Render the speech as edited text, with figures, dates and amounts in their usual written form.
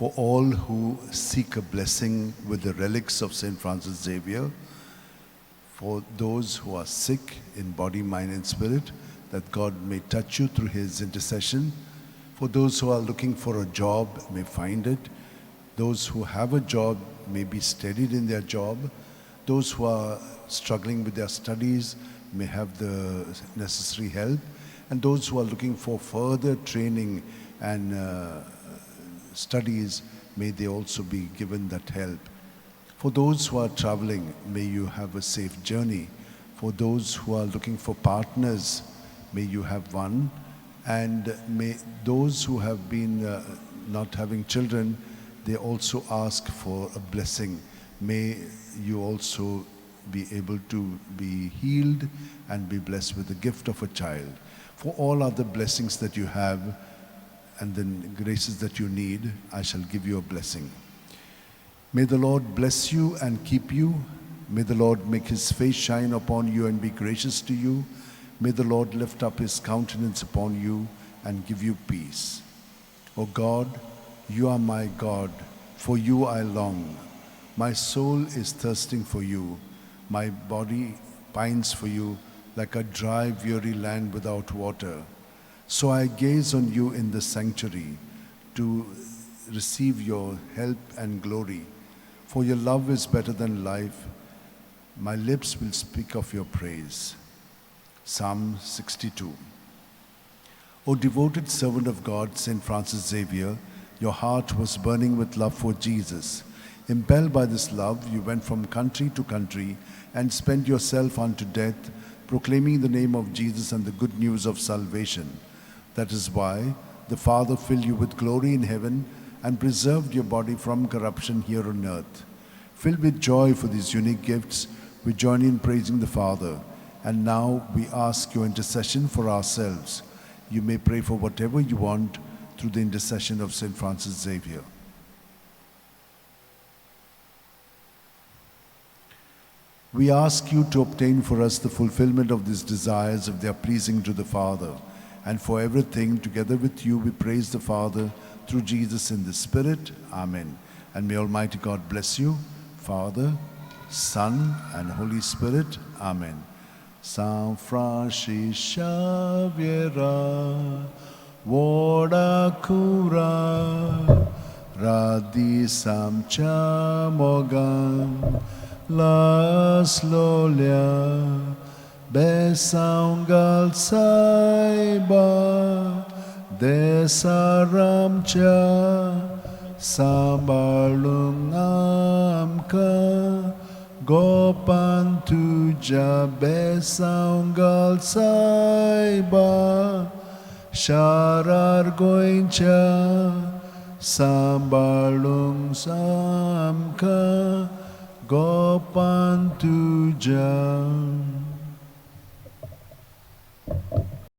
for all who seek a blessing with the relics of St. Francis Xavier, for those who are sick in body, mind, and spirit, that God may touch you through his intercession. For those who are looking for a job, may find it. Those who have a job may be steadied in their job. Those who are struggling with their studies may have the necessary help. And those who are looking for further training and studies, may they also be given that help. For those who are traveling, may you have a safe journey. For those who are looking for partners, may you have one. And may those who have been not having children, they also ask for a blessing. May you also be able to be healed and be blessed with the gift of a child. For all other blessings that you have and the graces that you need, I shall give you a blessing. May the Lord bless you and keep you. May the Lord make his face shine upon you and be gracious to you. May the Lord lift up his countenance upon you and give you peace. O God, you are my God. For you I long. My soul is thirsting for you. My body pines for you like a dry, weary land without water. So I gaze on you in the sanctuary to receive your help and glory. For your love is better than life. My lips will speak of your praise. Psalm 62. O devoted servant of God, St. Francis Xavier, your heart was burning with love for Jesus. Impelled by this love, you went from country to country and spent yourself unto death, proclaiming the name of Jesus and the good news of salvation. That is why the Father filled you with glory in heaven and preserved your body from corruption here on earth. Filled with joy for these unique gifts, we join in praising the Father. And now we ask your intercession for ourselves. You may pray for whatever you want through the intercession of St. Francis Xavier. We ask you to obtain for us the fulfillment of these desires if they are pleasing to the Father. And for everything, together with you, we praise the Father through Jesus in the Spirit. Amen. And may Almighty God bless you, Father, Son, and Holy Spirit. Amen. San Francis Xavier, voda cura, radisam chamogam, las lolia, besaungal saiba, desaramcha, sambalungamka, Gopan tuja besaungal saiba, sharar goincha, sambalung samka, Gopan tuja.